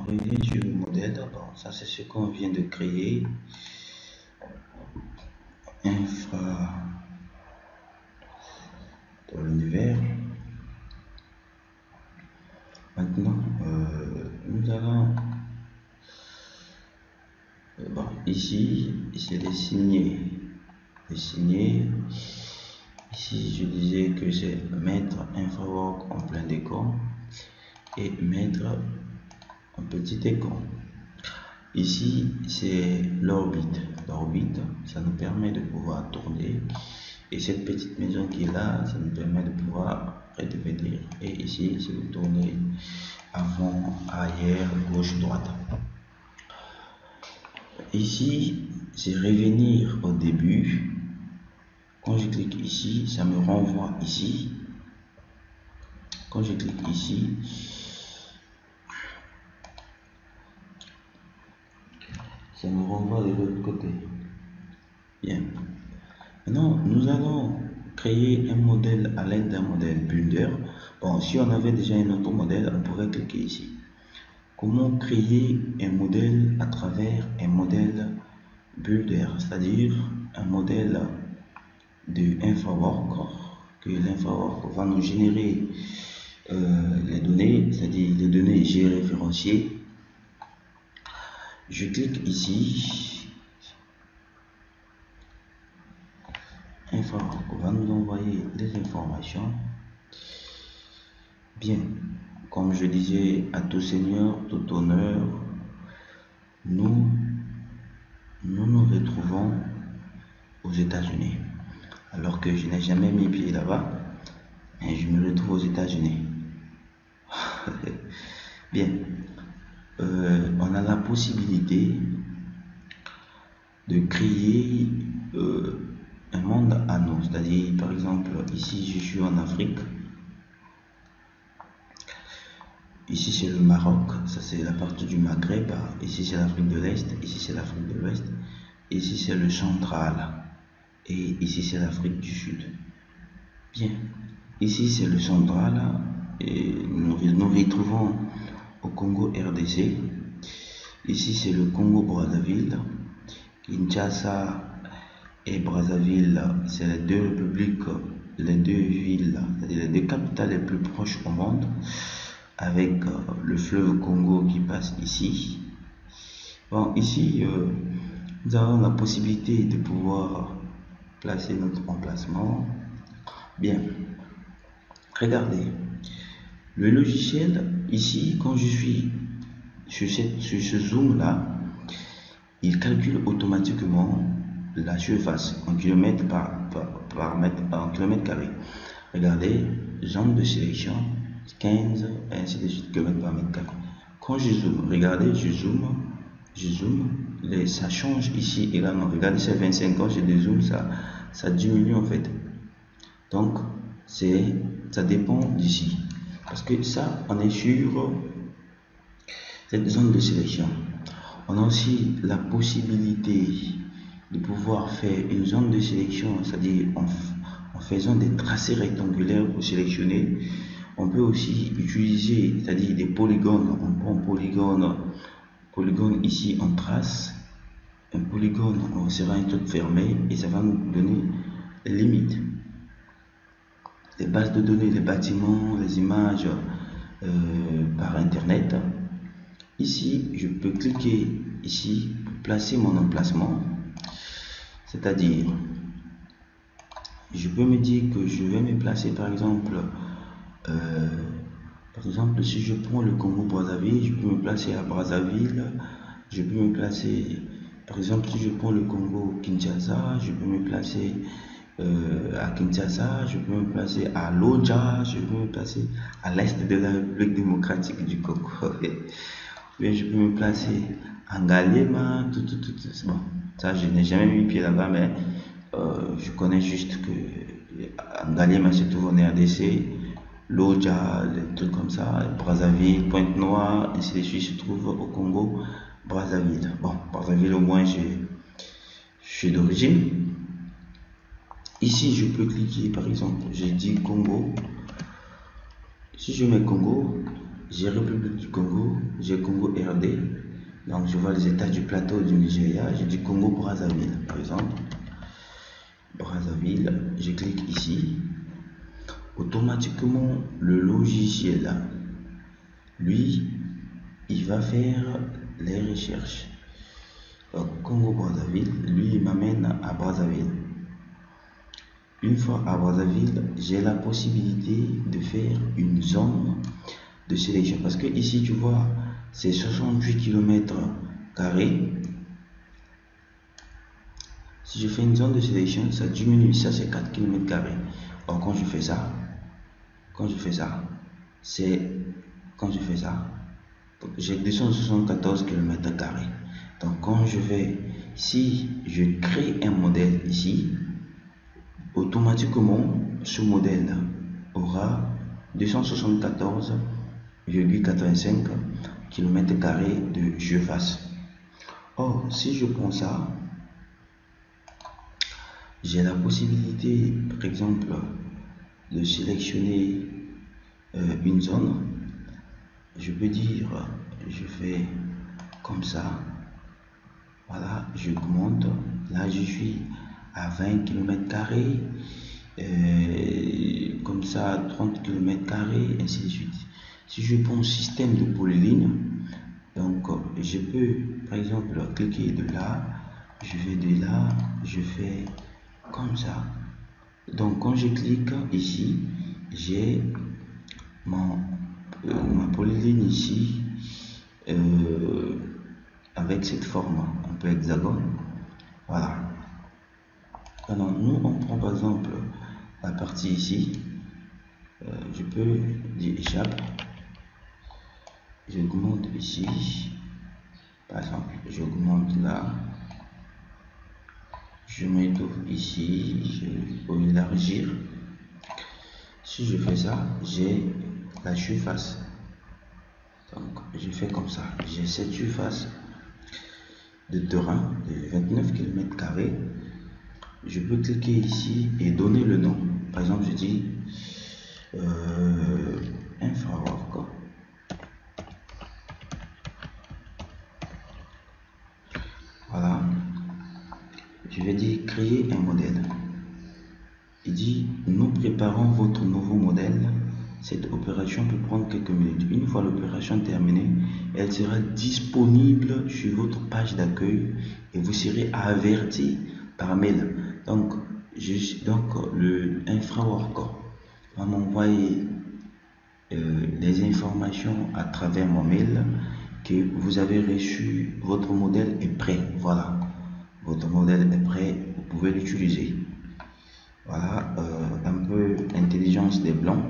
revient sur le modèle. Bon, ça c'est ce qu'on vient de créer. Infra dans l'univers. Maintenant, nous allons bon, ici c'est les signer. Ici je disais que c'est mettre InfraWorks en plein décor et mettre un petit écran. Ici c'est l'orbite. L'orbite, ça nous permet de pouvoir tourner, et cette petite maison qui est là, ça nous permet de pouvoir redevenir. Et ici c'est de tourner avant, arrière, gauche, droite. Ici c'est revenir au début. Quand je clique ici, ça me renvoie ici. Quand je clique ici, ça me renvoie de l'autre côté. Bien. Maintenant, nous allons créer un modèle à l'aide d'un modèle Builder. Bon, si on avait déjà un autre modèle, on pourrait cliquer ici. Comment créer un modèle à travers un modèle Builder, c'est-à-dire un modèle de InfraWorks, que l'InfraWorks va nous générer les données, c'est-à-dire les données géoréférenciées. Je clique ici. InfraWorks va nous envoyer les informations. Bien, comme je disais, à tout seigneur, tout honneur, nous nous retrouvons aux États-Unis. Alors que je n'ai jamais mis pied là-bas, et je me retrouve aux États-Unis. Bien, on a la possibilité de créer un monde à nous. C'est-à-dire, par exemple, ici je suis en Afrique. Ici c'est le Maroc, ça c'est la partie du Maghreb. Ici c'est l'Afrique de l'Est, ici c'est l'Afrique de l'Ouest. Ici c'est le central. Et ici c'est l'Afrique du Sud. Bien, ici c'est le central, et nous retrouvons au Congo RDC. Ici c'est le Congo Brazzaville. Kinshasa et Brazzaville, c'est les deux républiques, les deux villes, c'est-à-dire les deux capitales les plus proches au monde, avec le fleuve Congo qui passe ici. Bon, ici nous avons la possibilité de pouvoir placer notre emplacement. Bien, regardez le logiciel ici. Quand je suis sur ce zoom là, il calcule automatiquement la surface en kilomètres par mètre, en kilomètre carré. Regardez, zone de sélection 15 et ainsi de suite km par mètre carré. Quand je zoome, regardez, je zoome, ça change ici également. Regardez, c'est 25 ans, je dézoome, ça diminue en fait. Donc ça dépend d'ici, parce que ça, on est sur cette zone de sélection. On a aussi la possibilité de pouvoir faire une zone de sélection, c'est-à-dire en faisant des tracés rectangulaires pour sélectionner. On peut aussi utiliser, c'est-à-dire des polygones. On prend polygone ici, on trace un polygone, on sera un truc fermé, et ça va nous donner les limites, les bases de données, les bâtiments, les images par internet. Ici je peux cliquer ici pour placer mon emplacement, c'est-à-dire je peux me dire que je vais me placer par exemple si je prends le Congo Brazzaville, je peux me placer à Brazzaville. Je peux me placer, par exemple, si je prends le Congo Kinshasa, je peux me placer à Kinshasa, je peux me placer à Lodja, je peux me placer à l'est de la République démocratique du Congo. Bien, je peux me placer à Ngaliema, tout. Bon, ça, je n'ai jamais mis pied là-bas, mais je connais juste que Ngaliema se trouve en RDC, Lodja, des trucs comme ça, Brazzaville, Pointe-Noire, ainsi de suite, se trouve au Congo Brazzaville. Bon, Brazzaville, au moins, je suis d'origine. Ici, je peux cliquer, par exemple, j'ai dit Congo. Si je mets Congo, j'ai République du Congo, j'ai Congo RD. Donc je vois les états du plateau du Nigeria, j'ai du Congo Brazzaville par exemple. Brazzaville, je clique ici. Automatiquement, le logiciel, lui, il va faire les recherches. Donc, Congo Brazzaville, lui, il m'amène à Brazzaville. Une fois à Brazzaville, j'ai la possibilité de faire une zone de sélection. Parce que ici, tu vois, c'est 68 km². Si je fais une zone de sélection, ça diminue. Ça, c'est 4 km². Or, quand je fais ça, j'ai 274 km². Donc, quand je vais, si je crée un modèle ici, automatiquement, ce modèle aura 274,85 km² de surface. Or, si je prends ça, j'ai la possibilité, par exemple, de sélectionner une zone. Je peux dire, je fais comme ça. Voilà, je augmente. Là, je suis à 20 km², comme ça, 30 km², ainsi de suite. Si je prends système de polylignes, donc je peux, par exemple, cliquer de là, je vais de là, je fais comme ça. Donc, quand je clique ici, j'ai ma polyligne ici, avec cette forme un peu hexagone. Voilà. Alors nous on prend par exemple la partie ici, je peux dire échappe, j'augmente ici, par exemple j'augmente là, je m'étouffe ici, je peux élargir. Si je fais ça, j'ai la surface. Donc je fais comme ça, j'ai cette surface de terrain de 29 km². Je peux cliquer ici et donner le nom. Par exemple, je dis infrawork. Voilà. Je vais dire créer un modèle. Il dit nous préparons votre nouveau modèle. Cette opération peut prendre quelques minutes. Une fois l'opération terminée, elle sera disponible sur votre page d'accueil et vous serez averti par mail. Donc le infrawork va m'envoyer les informations à travers mon mail que vous avez reçu, votre modèle est prêt. Voilà, votre modèle est prêt, vous pouvez l'utiliser. Voilà, un peu intelligence des blancs.